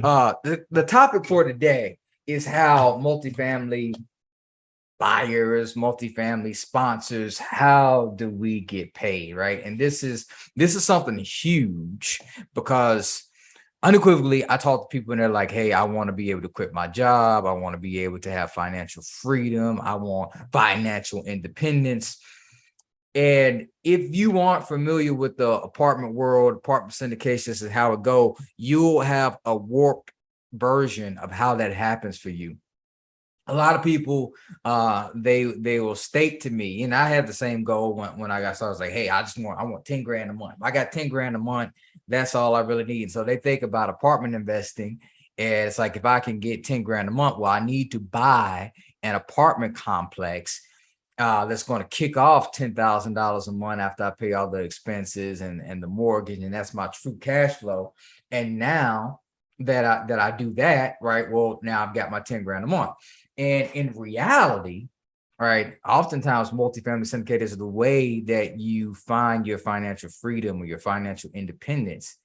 The topic for today is how multifamily buyers, multifamily sponsors, how do we get paid, right? And this is something huge because unequivocally, I talk to people and they're like, hey, I want to be able to quit my job. I want to be able to have financial freedom. I want financial independence. And if you aren't familiar with the apartment world, apartment syndications and how it go, you'll have a warped version of how that happens for you. A lot of people they will state to me, and I had the same goal when I got started. I was like, hey, I want 10 grand a month. I got 10 grand a month, that's all I really need. So they think about apartment investing, and it's like, if I can get 10 grand a month, well, I need to buy an apartment complex that's going to kick off $10,000 a month after I pay all the expenses and the mortgage, and that's my true cash flow. And now that I do that, right, well, now I've got my 10 grand a month. And in reality, right, oftentimes multifamily syndicators, the way that you find your financial freedom or your financial independence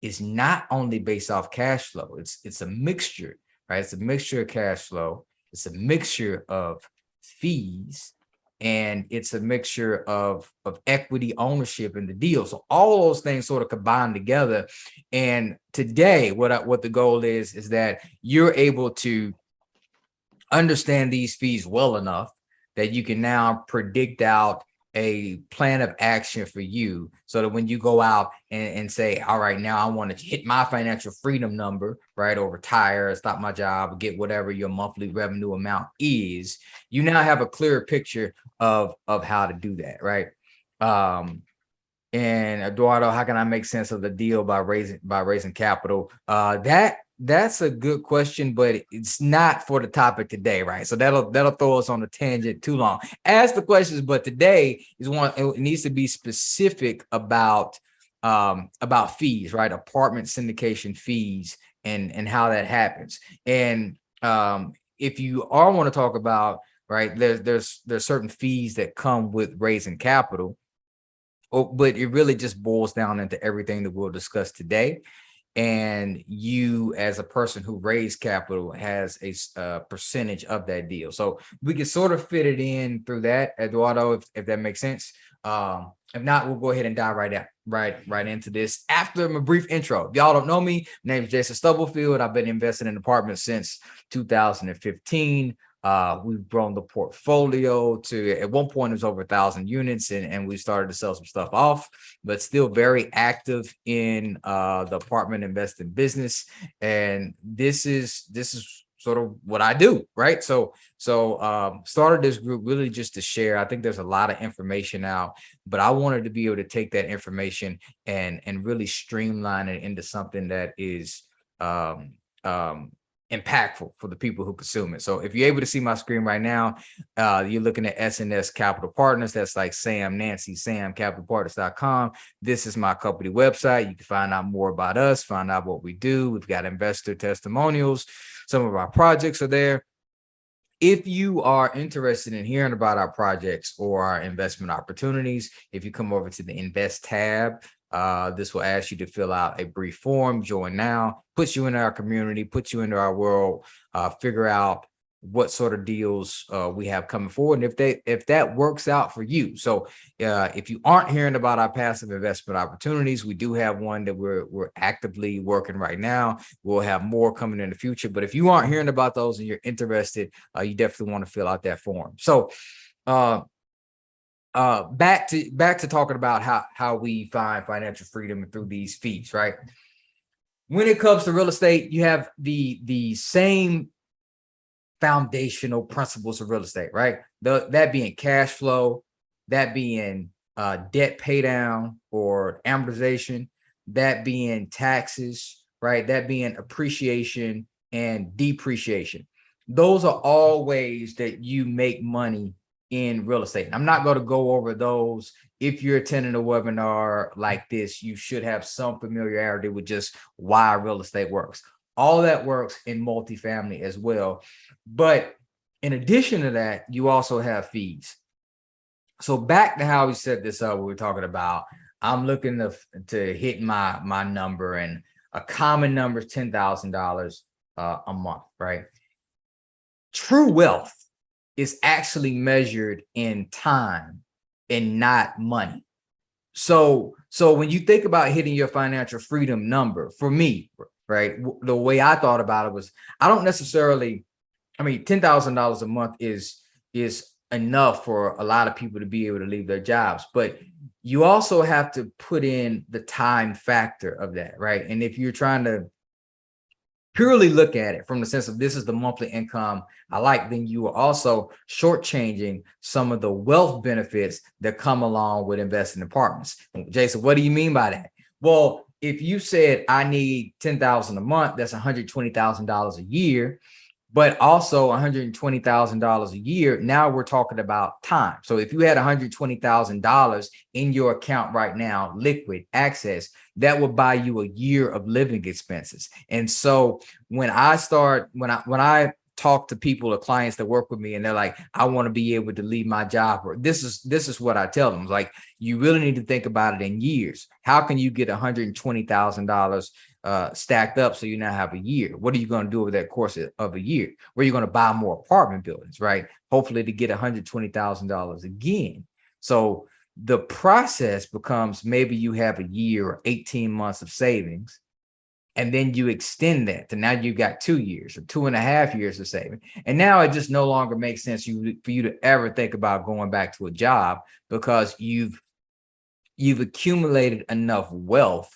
is not only based off cash flow. It's a mixture, right? It's a mixture of cash flow. It's a mixture of fees, and it's a mixture of equity ownership in the deal. So all those things sort of combine together. And today, what the goal is that you're able to understand these fees well enough that you can now predict out a plan of action for you, so that when you go out and say, all right, now I want to hit my financial freedom number, right, or retire, stop my job, get whatever your monthly revenue amount is, you now have a clearer picture of how to do that, right? And Eduardo, how can I make sense of the deal by raising capital? That's a good question, but it's not for the topic today, right? So that'll throw us on a tangent too long. Ask the questions, but today is one. It needs to be specific about fees, right? Apartment syndication fees and how that happens. And if you are want to talk about, right, there's certain fees that come with raising capital. Oh, but it really just boils down into everything that we'll discuss today. And you, as a person who raised capital, has a percentage of that deal. So we can sort of fit it in through that, Eduardo, if that makes sense. If not, we'll go ahead and dive right into this after a brief intro. If y'all don't know me, my name is Jason Stubblefield. I've been investing in apartments since 2015. We've grown the portfolio to, at one point, it was over 1,000 units, and we started to sell some stuff off, but still very active in the apartment investing business. And this is sort of what I do, right? So started this group really just to share. I think there's a lot of information out, but I wanted to be able to take that information and really streamline it into something that is impactful for the people who consume it. So if you're able to see my screen right now, you're looking at S&S Capital Partners. That's like Sam, Nancy, SamCapitalPartners.com. This is my company website. You can find out more about us, find out what we do. We've got investor testimonials. Some of our projects are there. If you are interested in hearing about our projects or our investment opportunities, if you come over to the Invest tab, this will ask you to fill out a brief form, join now, puts you into our community, puts you into our world, figure out what sort of deals we have coming forward, and if that works out for you. So if you aren't hearing about our passive investment opportunities, we do have one that we're actively working right now. We'll have more coming in the future, but if you aren't hearing about those and you're interested, you definitely want to fill out that form. So back to talking about how we find financial freedom through these fees, right? When it comes to real estate, you have the same foundational principles of real estate, right? That being cash flow, that being debt pay down or amortization, that being taxes, right? That being appreciation and depreciation. Those are all ways that you make money in real estate. I'm not going to go over those. If you're attending a webinar like this, you should have some familiarity with just why real estate works. All that works in multifamily as well. But in addition to that, you also have fees. So back to how we set this up, we were talking about, I'm looking to hit my number, and A common number is $10,000 a month, right? True wealth is actually measured in time and not money. So when you think about hitting your financial freedom number, for me, right, the way I thought about it was, I don't necessarily, I mean, $10,000 a month is enough for a lot of people to be able to leave their jobs, but you also have to put in the time factor of that, right? And if you're trying to purely look at it from the sense of this is the monthly income I like, then you are also shortchanging some of the wealth benefits that come along with investing in apartments. Jason, what do you mean by that? Well, if you said I need $10,000 a month, that's $120,000 a year, but also $120,000 a year. Now we're talking about time. So if you had $120,000 in your account right now, liquid access, that would buy you a year of living expenses. And so when I talk to people or clients that work with me and they're like, I want to be able to leave my job, or this is what I tell them. Like, you really need to think about it in years. How can you get $120,000 stacked up so you now have a year? What are you going to do over that course of a year? Where you're going to buy more apartment buildings, right? Hopefully to get $120,000 again. So the process becomes, maybe you have a year or 18 months of savings, and then you extend that to now you've got 2 years or 2.5 years of saving. And now it just no longer makes sense for you to ever think about going back to a job, because you've accumulated enough wealth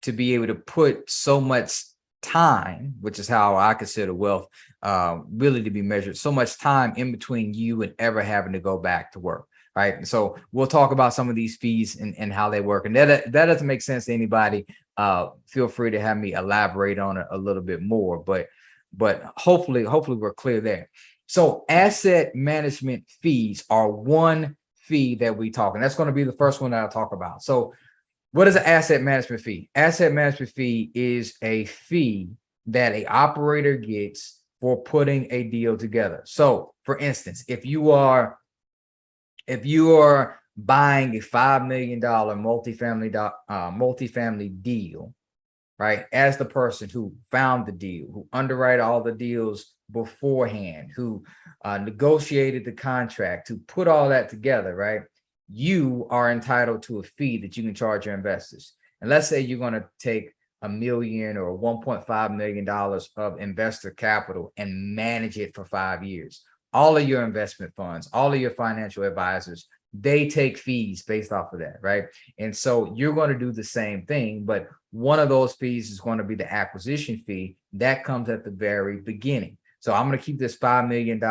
to be able to put so much time, which is how I consider wealth really to be measured, so much time in between you and ever having to go back to work. Right. So we'll talk about some of these fees and how they work. And that doesn't make sense to anybody. Feel free to have me elaborate on it a little bit more, but hopefully we're clear there. So asset management fees are one fee that we talk, and that's going to be the first one that I'll talk about. So what is an asset management fee? Asset management fee is a fee that a operator gets for putting a deal together. So for instance, if you are buying a $5 million multifamily deal, right? As the person who found the deal, who underwrite all the deals beforehand, who negotiated the contract, who put all that together, right? You are entitled to a fee that you can charge your investors. And let's say you're going to take $1 million or $1.5 million of investor capital and manage it for 5 years. All of your investment funds, all of your financial advisors, they take fees based off of that, right? And so you're going to do the same thing, but one of those fees is going to be the acquisition fee that comes at the very beginning. So I'm going to keep this $5 million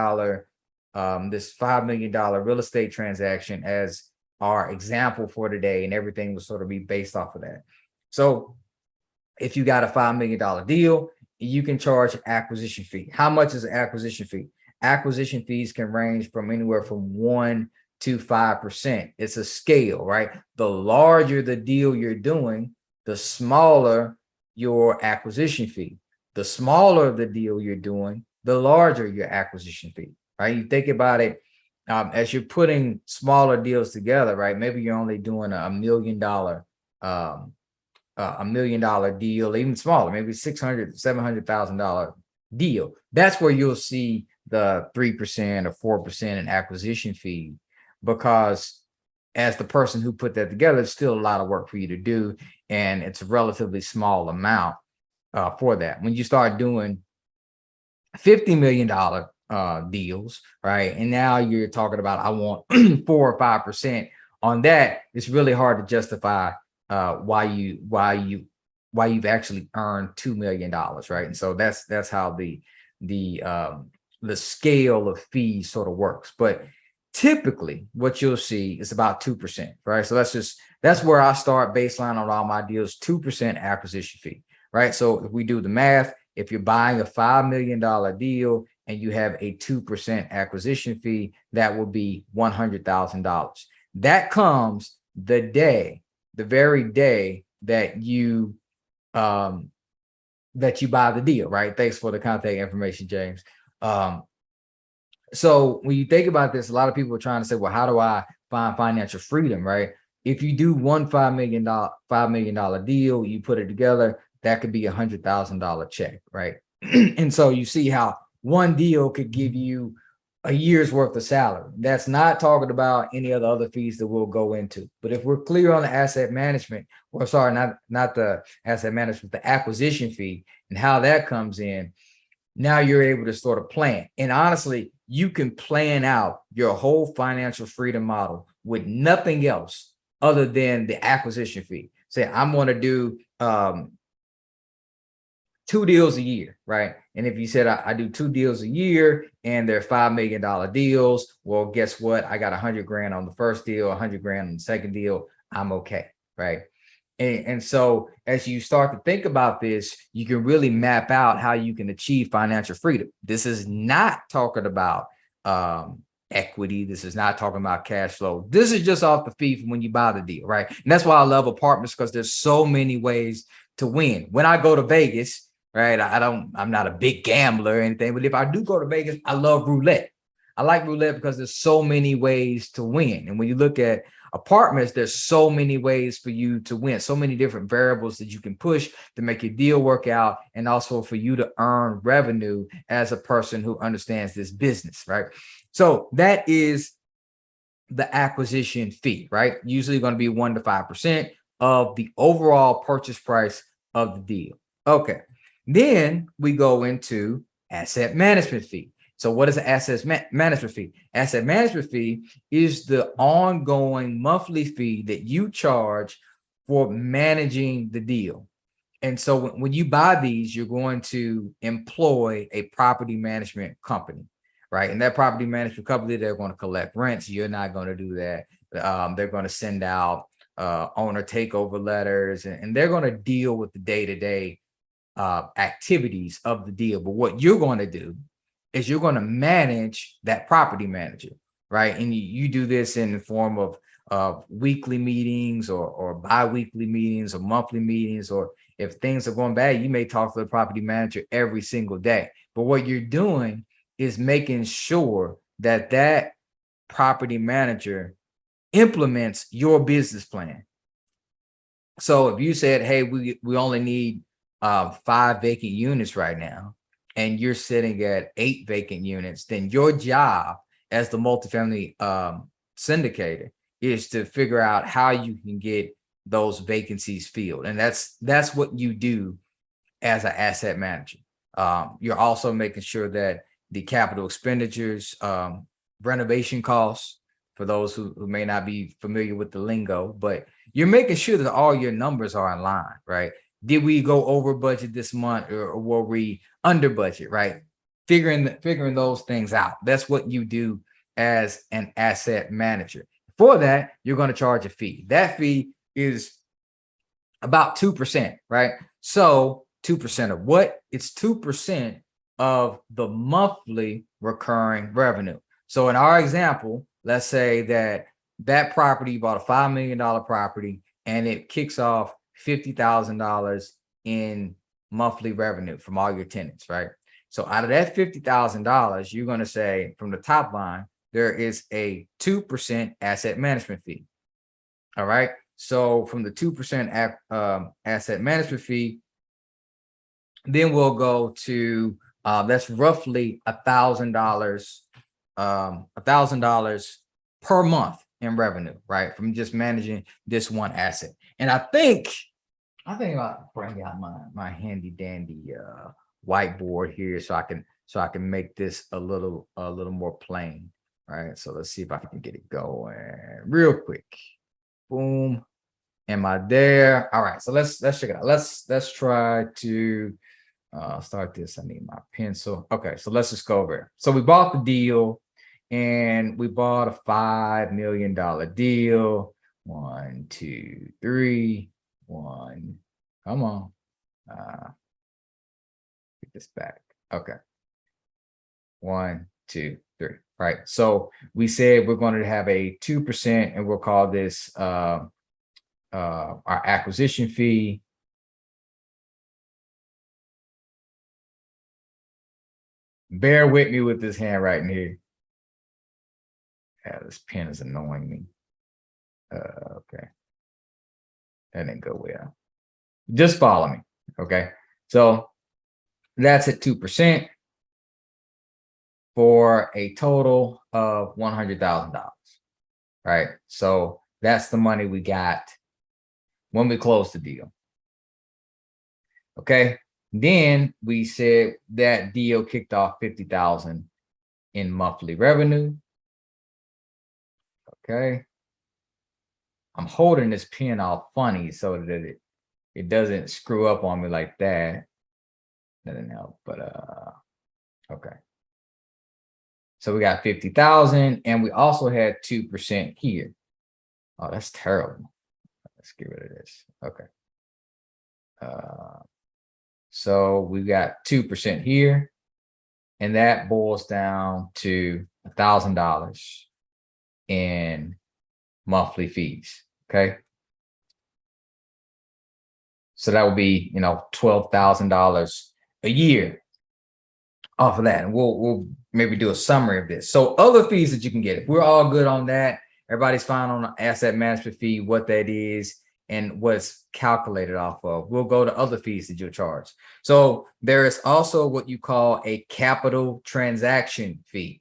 real estate transaction as our example for today, and everything will sort of be based off of that. So if you got a $5 million deal, you can charge an acquisition fee. How much is an acquisition fee? Acquisition fees can range from anywhere from 1% to 5%. It's a scale, right? The larger the deal you're doing, the smaller your acquisition fee. The smaller the deal you're doing, the larger your acquisition fee, right? You think about it as you're putting smaller deals together, right? Maybe you're only doing $1 million deal, even smaller, maybe $600,000, $700,000 deal. That's where you'll see the 3% or 4% in acquisition fee, because as the person who put that together, it's still a lot of work for you to do, and it's a relatively small amount for that. When you start doing $50 million deals, right, and now you're talking about I want 4 or 5% on that, it's really hard to justify why you've actually earned $2 million, right? And so that's how the scale of fees sort of works. But typically what you'll see is about 2%, right? So that's where I start baseline on all my deals, 2% acquisition fee, right? So if we do the math, if you're buying a $5 million deal and you have a 2% acquisition fee, that will be $100,000. That comes the very day that you buy the deal, right? Thanks for the contact information, James. So when you think about this, a lot of people are trying to say, well, how do I find financial freedom, right? If you do one $5 million deal, you put it together, that could be $100,000 check, right? And so you see how one deal could give you a year's worth of salary. That's not talking about any of the other fees that we'll go into. But if we're clear on the asset management, or sorry, not the asset management, the acquisition fee and how that comes in, now you're able to sort of plan. And honestly, you can plan out your whole financial freedom model with nothing else other than the acquisition fee. Say, I'm going to do 2 deals a year, right? And if you said I do 2 deals a year and they're $5 million deals, well, guess what? I got 100 grand on the first deal, 100 grand on the second deal. I'm okay, right? And so as you start to think about this, you can really map out how you can achieve financial freedom. This is not talking about equity. This is not talking about cash flow. This is just off the fee from when you buy the deal, right? And that's why I love apartments, because there's so many ways to win. When I go to Vegas, right, I'm not a big gambler or anything, but if I do go to Vegas, I love roulette. I like roulette because there's so many ways to win. And when you look at apartments, there's so many ways for you to win, so many different variables that you can push to make your deal work out, and also for you to earn revenue as a person who understands this business, right? So that is the acquisition fee, right? Usually going to be 1 to 5% of the overall purchase price of the deal. Okay. Then we go into asset management fee. So what is an asset management fee? Asset management fee is the ongoing monthly fee that you charge for managing the deal. And so when you buy these, you're going to employ a property management company, right? And that property management company, they're going to collect rents. You're not going to do that. They're going to send out owner takeover letters, and they're going to deal with the day-to-day activities of the deal. But what you're going to do is you're going to manage that property manager, right? And you do this in the form of weekly meetings or bi-weekly meetings or monthly meetings, or if things are going bad, you may talk to the property manager every single day. But what you're doing is making sure that that property manager implements your business plan. So if you said, hey, we only need 5 vacant units right now, and you're sitting at 8 vacant units, then your job as the multifamily syndicator is to figure out how you can get those vacancies filled. And that's what you do as an asset manager. You're also making sure that the capital expenditures, renovation costs, for those who may not be familiar with the lingo, but you're making sure that all your numbers are in line, right? Did we go over budget this month, or were we under budget, right? Figuring those things out. That's what you do as an asset manager. For that, you're going to charge a fee. That fee is about 2%, right? So 2% of what? It's 2% of the monthly recurring revenue. So in our example, let's say that property, you bought a $5 million property, and it kicks off $50,000 in monthly revenue from all your tenants, right? So out of that $50,000, you're going to say from the top line, there is a 2% asset management fee. All right. So from the 2% asset management fee, then we'll go to that's roughly $1,000, $1,000 per month in revenue, right? From just managing this one asset. And I think I'll bring out my handy dandy whiteboard here so I can make this a little more plain, right? So let's see if I can get it going real quick. Boom. Am I there? All right. So let's check it out. Let's try to start this. I need my pencil. Okay. So let's just go over it. So we bought the deal, and we bought a $5 million deal. 1, 2, 3. 1. Come on. Get this back. Okay. 1, 2, 3. Right. So we said we're going to have a 2%, and we'll call this our acquisition fee. Bear with me with this handwriting here. Yeah, this pen is annoying me. Okay. That didn't go well. Just follow me. Okay. So that's at 2% for a total of $100,000. Right. So that's the money we got when we closed the deal. Okay. Then we said that deal kicked off 50,000 in monthly revenue. Okay. I'm holding this pen all funny so that it doesn't screw up on me like that. That didn't help, but okay. So we got 50,000 and we also had 2% here. Oh, that's terrible. Let's get rid of this. Okay. So we got 2% here, and that boils down to $1,000 in monthly fees. Okay. So that would be, $12,000 a year off of that. And we'll maybe do a summary of this. So other fees that you can get, if we're all good on that, everybody's fine on the asset management fee, what that is, and what's calculated off of. We'll go to other fees that you'll charge. So there is also what you call a capital transaction fee.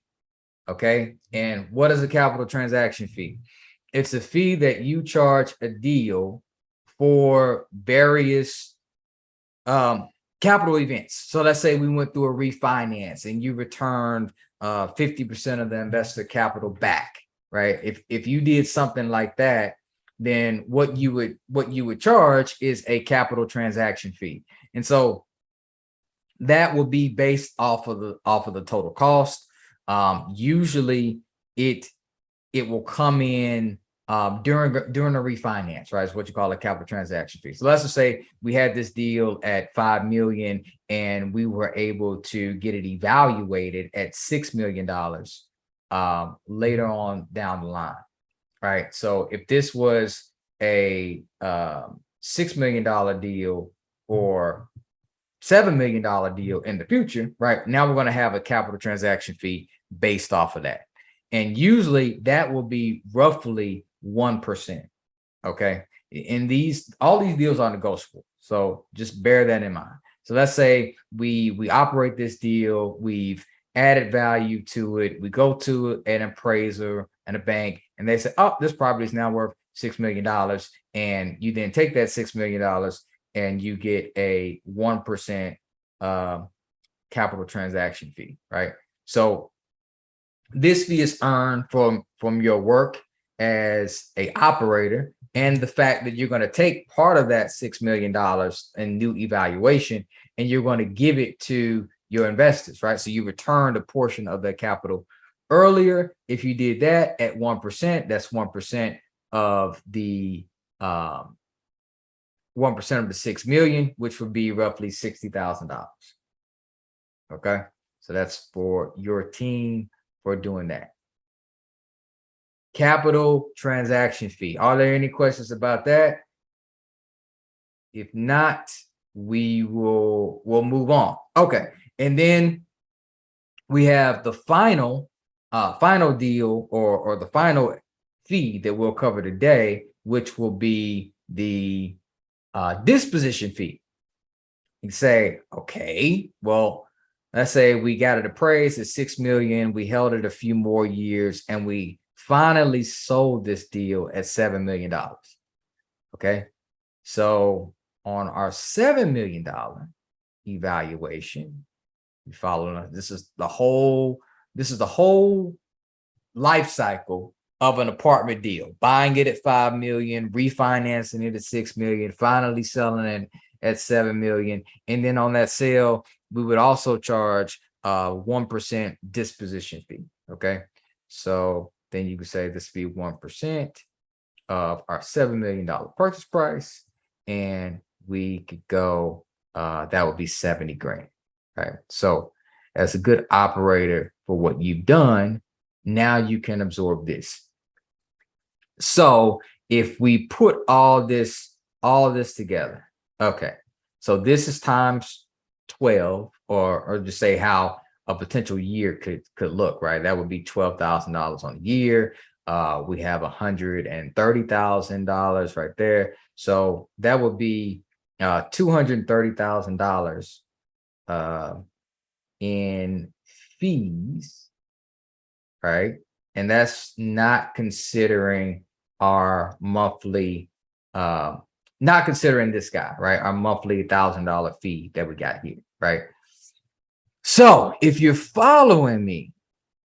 Okay. And what is a capital transaction fee? It's a fee that you charge a deal for various capital events. So let's say we went through a refinance and you returned 50% of the investor capital back, right? If you did something like that, then what you would charge is a capital transaction fee. And so that will be based off of the total cost. Usually it will come in during a refinance, right? It's what you call a capital transaction fee. So let's just say we had this deal at 5 million and we were able to get it evaluated at $6 million later on down the line, right? So if this was a $6 million deal or $7 million deal in the future, right? Now we're going to have a capital transaction fee based off of that. And usually that will be roughly 1%. Okay. And all these deals are negotiable. So just bear that in mind. So let's say we operate this deal, we've added value to it. We go to an appraiser and a bank, and they say, oh, this property is now worth $6 million. And you then take that $6 million and you get a 1% capital transaction fee, right? So this fee is earned from your work as a operator and the fact that you're going to take part of that $6 million in new evaluation and you're going to give it to your investors, right? So you returned a portion of that capital earlier. If you did that at 1%, that's 1% of the 1% of the 6 million, which would be roughly $60,000. Okay. So that's for your team for doing that. Capital transaction fee. Are there any questions about that? If not, we'll move on. Okay. And then we have the final deal or the final fee that we'll cover today, which will be the disposition fee. You say, okay, well, let's say we got it appraised at 6 million, we held it a few more years, and we finally sold this deal at $7 million. Okay. So on our $7 million evaluation, you follow, this is the whole life cycle of an apartment deal, buying it at 5 million, refinancing it at 6 million, finally selling it at 7 million. And then on that sale, we would also charge 1% disposition fee. Okay. So then you could say this be 1% of our $7 million purchase price. And we could go, that would be 70 grand. Right. So as a good operator for what you've done, now you can absorb this. So if we put all this together, okay. So this is times 12, or just say how a potential year could look, right? That would be $12,000 on a year. We have $130,000 right there. So that would be $230,000 in fees, right? And that's not considering our monthly, uh, not considering this guy, right? Our monthly $1,000 fee that we got here, right? So if you're following me,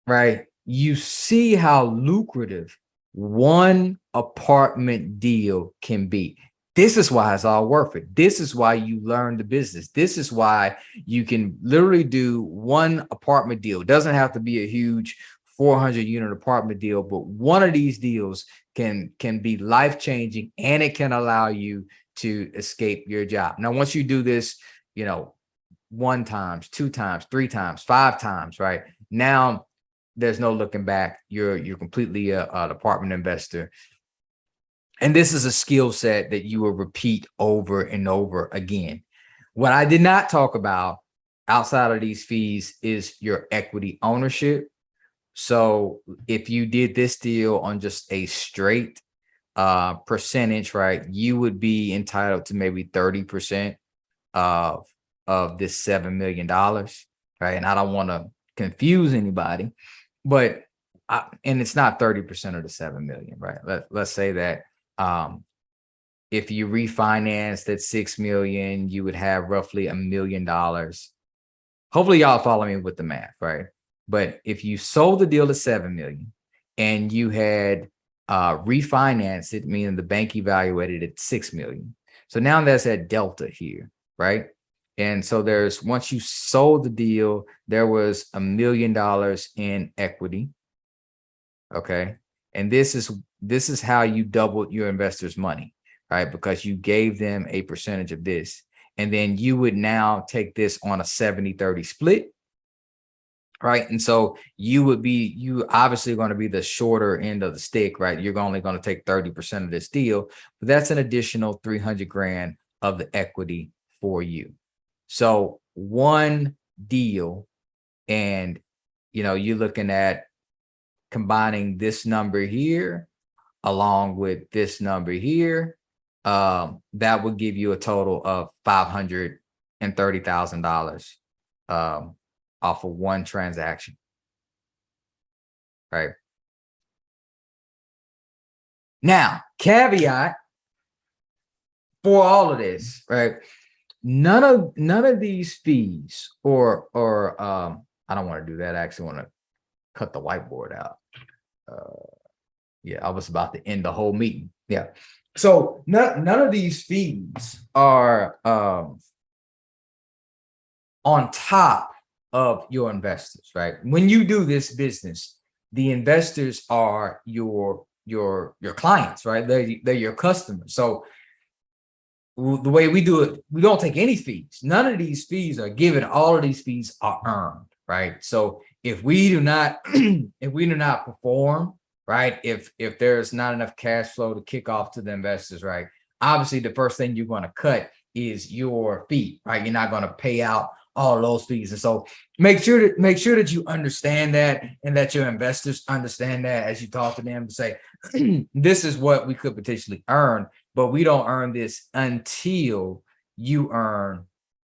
right, you see how lucrative one apartment deal can be. This is why it's all worth it. This is why you learn the business. This is why you can literally do one apartment deal. It doesn't have to be a huge 400 unit apartment deal, but one of these deals can be life changing, and it can allow you to escape your job. Now, once you do this, you know, one times, two times, three times, five times, right? Now there's no looking back. You're completely an apartment investor. And this is a skill set that you will repeat over and over again. What I did not talk about outside of these fees is your equity ownership. So if you did this deal on just a straight percentage, right, you would be entitled to maybe 30% of this $7 million, right? And I don't want to confuse anybody, but and it's not 30% of the 7 million, right? Let's say that if you refinanced at 6 million, you would have roughly $1 million. Hopefully y'all follow me with the math, right? But if you sold the deal at 7 million and you had refinanced it, meaning the bank evaluated it at 6 million. So now there's that delta here, right? And so there's, once you sold the deal, there was $1 million in equity. Okay. And this is how you doubled your investors' money, right? Because you gave them a percentage of this. And then you would now take this on a 70-30 split, right? And so you obviously going to be the shorter end of the stick, right? You're only going to take 30% of this deal, but that's an additional 300 grand of the equity for you. So one deal, and you're looking at combining this number here along with this number here, that would give you a total of $530,000 off of one transaction, right? Now, caveat for all of this, right? None of these fees or I don't want to do that. I actually want to cut the whiteboard out. Yeah, I was about to end the whole meeting. Yeah. So none of these fees are on top of your investors, right? When you do this business, the investors are your clients, right? They're your customers. So the way we do it, we don't take any fees. None of these fees are given. All of these fees are earned, right? So if we do not perform, right, if there's not enough cash flow to kick off to the investors, right, obviously the first thing you're going to cut is your fee, right? You're not going to pay out all of those fees. And so make sure that you understand that, and that your investors understand that as you talk to them, to say, this is what we could potentially earn, but we don't earn this until you earn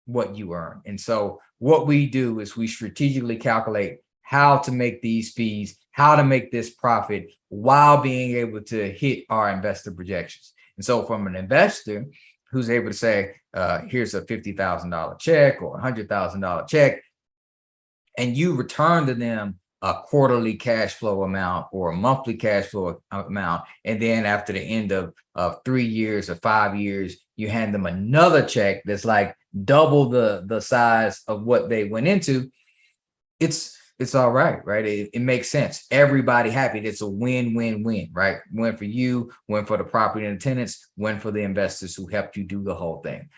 what you earn. And so what we do is we strategically calculate how to make these fees, how to make this profit while being able to hit our investor projections. And so from an investor who's able to say, here's a $50,000 check or $100,000 check, and you return to them a quarterly cash flow amount or a monthly cash flow amount, and then after the end of 3 years or 5 years, you hand them another check that's like double the size of what they went into, it's all right, right? It makes sense. Everybody happy. It's a win-win-win, right? Win for you, win for the property and the tenants, win for the investors who helped you do the whole thing.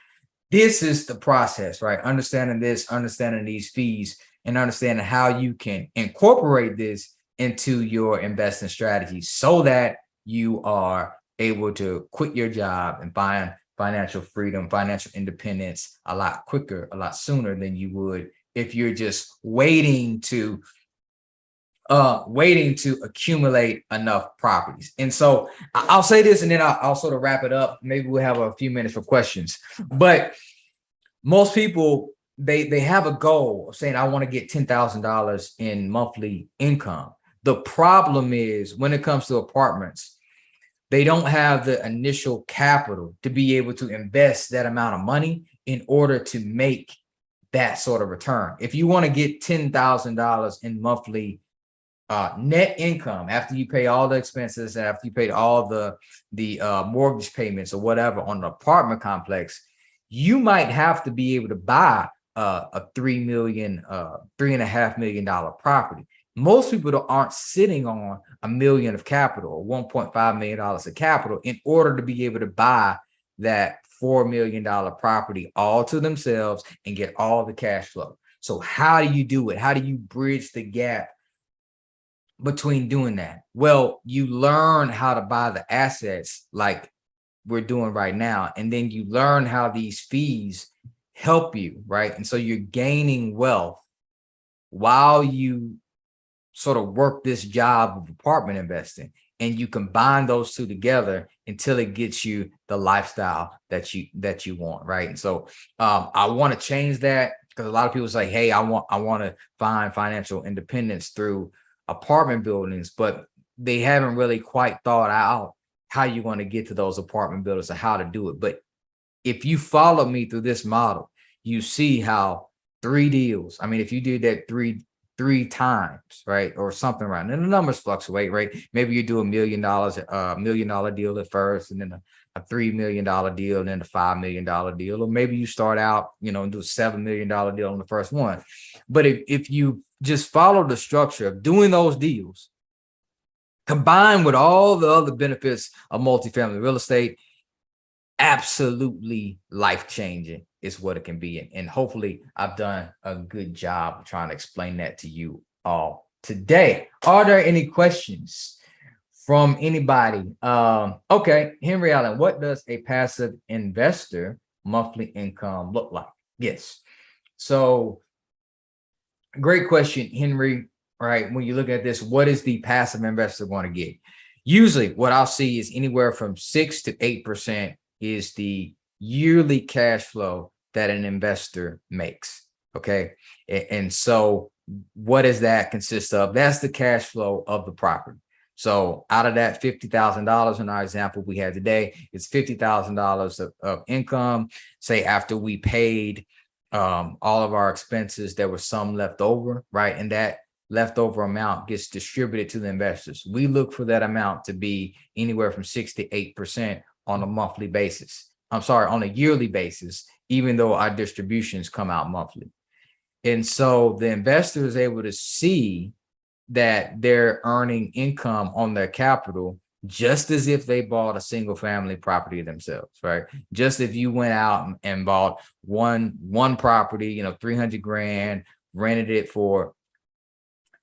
This is the process, right? Understanding this, understanding these fees, and understanding how you can incorporate this into your investing strategy so that you are able to quit your job and find financial freedom, financial independence a lot quicker, a lot sooner than you would if you're just waiting to waiting to accumulate enough properties. And so I'll say this, and then I'll sort of wrap it up. Maybe we'll have a few minutes for questions. But most people, they have a goal of saying, I want to get $10,000 in monthly income. The problem is when it comes to apartments, they don't have the initial capital to be able to invest that amount of money in order to make that sort of return. If you want to get $10,000 in monthly net income after you pay all the expenses, after you pay all the mortgage payments or whatever on the apartment complex, you might have to be able to buy a $3.5 million property. Most people aren't sitting on $1 million of capital or $1.5 million of capital in order to be able to buy that $4 million property all to themselves and get all the cash flow. So how do you do it? How do you bridge the gap between doing that? Well, you learn how to buy the assets like we're doing right now, and then you learn how these fees help you, right? And so you're gaining wealth while you sort of work this job of apartment investing, and you combine those two together until it gets you the lifestyle that you want, right? And so I want to change that, because a lot of people say, hey, I want to find financial independence through apartment buildings, but they haven't really quite thought out how you want to get to those apartment buildings and how to do it. But if you follow me through this model, you see how 3 deals, I mean, if you did that three times, right, or something around, and the numbers fluctuate, right? Maybe you do $1 million, $1 million deal at first, and then a $3 million deal, and then a $5 million deal, or maybe you start out, and do a $7 million deal on the first one. But if you just follow the structure of doing those deals, combined with all the other benefits of multifamily real estate, absolutely life-changing is what it can be. And hopefully I've done a good job of trying to explain that to you all today. Are there any questions from anybody? Okay, Henry Allen, what does a passive investor monthly income look like? Yes. So great question, Henry. Right, when you look at this, what is the passive investor going to get? Usually what I'll see is anywhere from 6 to 8% is the yearly cash flow that an investor makes. Okay. And so what does that consist of? That's the cash flow of the property. So out of that $50,000 in our example we had today, it's $50,000 of income. Say after we paid all of our expenses, there was some left over, right? And that leftover amount gets distributed to the investors. We look for that amount to be anywhere from 6 to 8% on a monthly basis. I'm sorry, on a yearly basis, even though our distributions come out monthly. And so the investor is able to see that they're earning income on their capital just as if they bought a single family property themselves, right? Just if you went out and bought one property, 300 grand, rented it for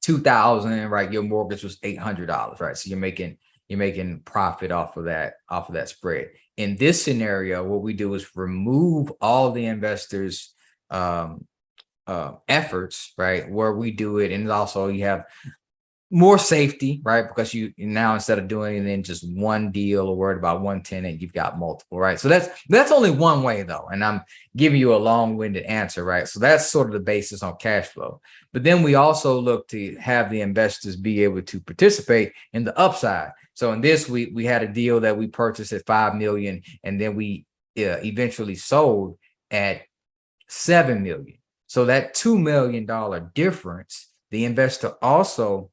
2,000, right? Your mortgage was $800, right? So you're making profit off of that spread. In this scenario, what we do is remove all the investors' efforts, right? Where we do it, and also you have more safety, right? Because you now, instead of doing it in just one deal or worried about one tenant, you've got multiple, right? So that's only one way though. And I'm giving you a long-winded answer, right? So that's sort of the basis on cash flow. But then we also look to have the investors be able to participate in the upside. So in this, we had a deal that we purchased at 5 million, and then we eventually sold at 7 million. So that $2 million difference, the investor also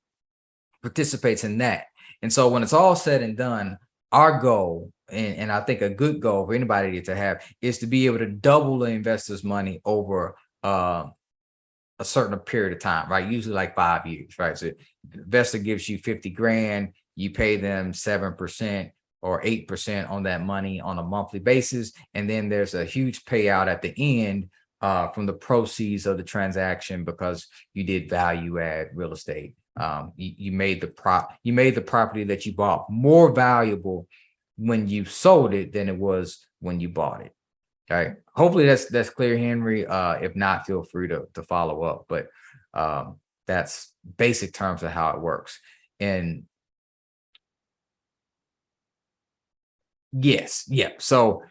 participates in that. And so when it's all said and done, our goal, and I think a good goal for anybody to have, is to be able to double the investor's money over a certain period of time, right? Usually like 5 years, right? So the investor gives you 50 grand, you pay them 7% or 8% on that money on a monthly basis. And then there's a huge payout at the end from the proceeds of the transaction, because you did value add real estate. You made the property that you bought more valuable when you sold it than it was when you bought it. Okay. Hopefully that's clear, Henry. If not, feel free to follow up. But That's basic terms of how it works. And yes, yeah. So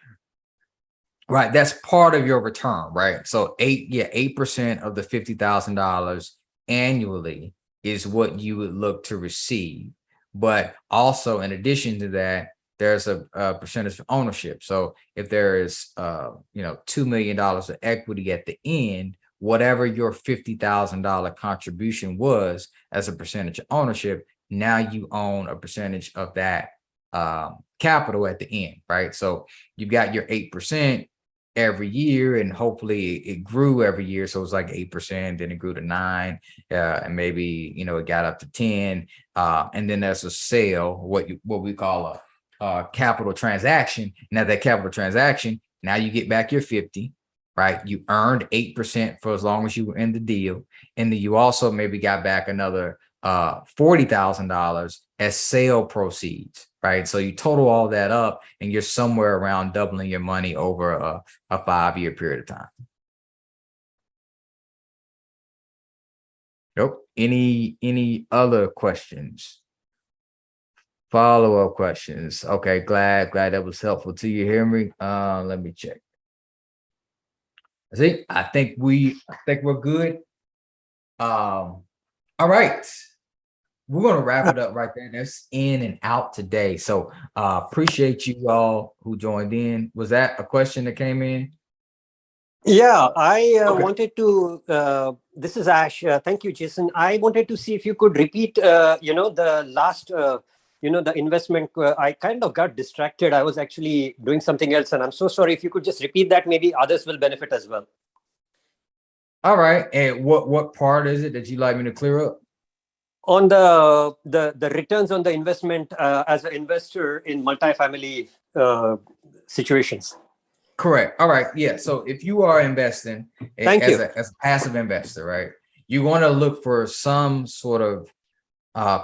right, that's part of your return, right? So 8% of the $50,000 annually is what you would look to receive. But also, in addition to that, there's a percentage of ownership. So if there is, $2 million of equity at the end, whatever your $50,000 contribution was as a percentage of ownership, now you own a percentage of that capital at the end, right? So you've got your 8% every year, and hopefully it grew every year. So it was like 8%, then it grew to 9, and maybe it got up to 10. And then there's a sale, what we call a capital transaction. Now that capital transaction, now you get back your 50, right? You earned 8% for as long as you were in the deal, and then you also maybe got back another $40,000 as sale proceeds, right? So you total all that up, and you're somewhere around doubling your money over a 5-year period of time. Nope. Any other questions? Follow-up questions? Okay, glad that was helpful to you, Henry. Let me check. See, I think we're good. All right. We're going to wrap it up right there. That's in and out today. So appreciate you all who joined in. Was that a question that came in? Yeah, I Okay. wanted to, this is Ash. Thank you, Jason. I wanted to see if you could repeat, the last, the investment. I kind of got distracted. I was actually doing something else, and I'm so sorry. If you could just repeat that, maybe others will benefit as well. All right. And what part is it that you'd like me to clear up? On the returns on the investment as an investor in multifamily situations. Correct. All right. Yeah. So if you are investing as a passive investor, right, you want to look for some sort of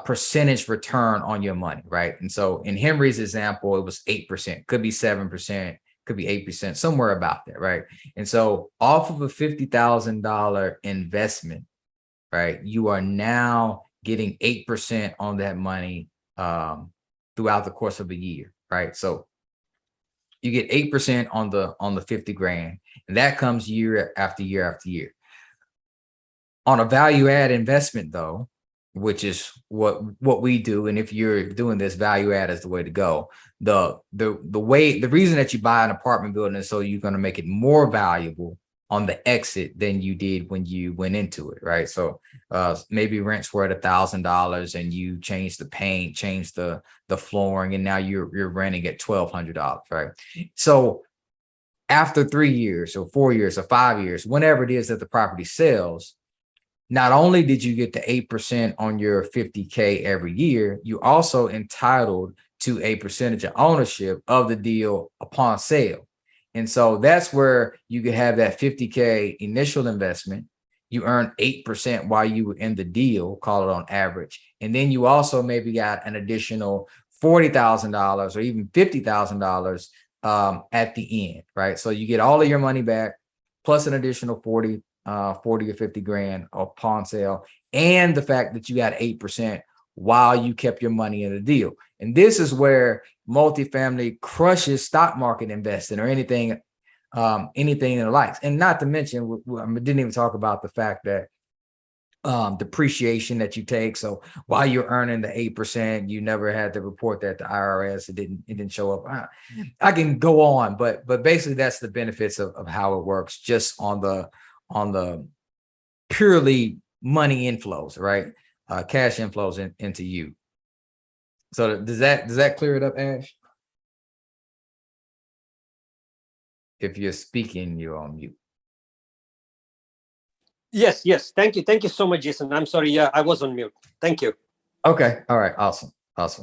percentage return on your money, right? And so in Henry's example, it was 8%, could be 7%, could be 8%, somewhere about that, right? And so off of a $50,000 investment, right, you are now getting 8% on that money throughout the course of a year, right? So you get 8% on the 50 grand, and that comes year after year after year. On a value add investment, though, which is what we do, and if you're doing this, value add is the way to go. The reason that you buy an apartment building is so you're going to make it more valuable on the exit than you did when you went into it, right? So maybe rents were at $1,000 and you changed the paint, changed the flooring, and now you're renting at $1,200, right? So after 3 years or 4 years or 5 years, whenever it is that the property sells, not only did you get the 8% on your 50K every year, you also entitled to a percentage of ownership of the deal upon sale. And so that's where you could have that 50K initial investment. You earn 8% while you were in the deal, call it on average. And then you also maybe got an additional $40,000 or even $50,000 at the end, right? So you get all of your money back plus an additional 40 or 50 grand upon sale, and the fact that you got 8% while you kept your money in the deal. And this is where multifamily crushes stock market investing or anything in the likes. And not to mention, I didn't even talk about the fact that depreciation that you take. So while you're earning the 8%, you never had to report that to IRS. It didn't show up. I can go on, but basically that's the benefits of how it works just on the purely money inflows, right? Cash inflows into you. So does that clear it up, Ash? If you're speaking, you're on mute. Yes. Thank you so much, Jason. I'm sorry. Yeah, I was on mute. Thank you. Okay. All right. Awesome.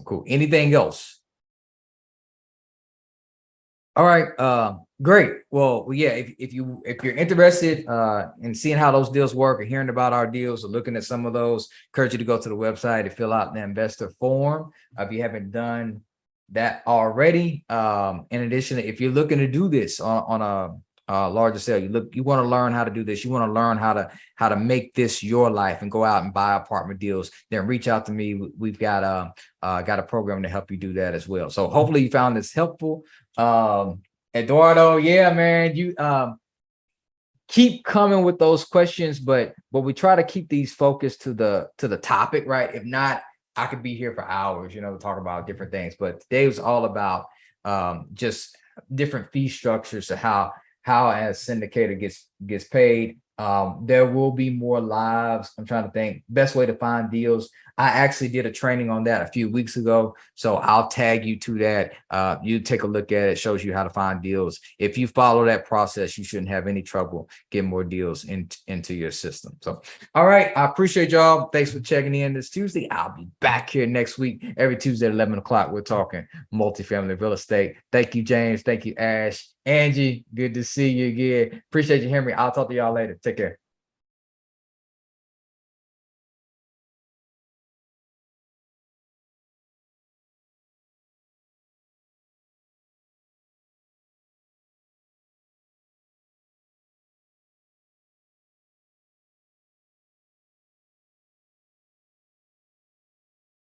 Cool. Anything else? All right. Great. Well, yeah, if you're interested in seeing how those deals work or hearing about our deals or looking at some of those, encourage you to go to the website to fill out the investor form if you haven't done that already. In addition, if you're looking to do this on larger sale. You want to learn how to do this. You want to learn how to make this your life and go out and buy apartment deals. Then reach out to me. We've got a program to help you do that as well. So hopefully you found this helpful. Eduardo, yeah, man, you keep coming with those questions, but we try to keep these focused to the topic, right? If not, I could be here for hours, talk about different things. But today was all about just different fee structures to how a syndicator gets paid. There will be more lives. I'm trying to think best way to find deals. I actually did a training on that a few weeks ago, so I'll tag you to that. You take a look at it. Shows you how to find deals. If you follow that process, you shouldn't have any trouble getting more deals into your system. So, all right, I appreciate y'all. Thanks for checking in this Tuesday. I'll be back here next week, every Tuesday at 11 o'clock. We're talking multifamily real estate. Thank you, James. Thank you, Ash. Angie, good to see you again. Appreciate you, Henry. I'll talk to y'all later. Take care.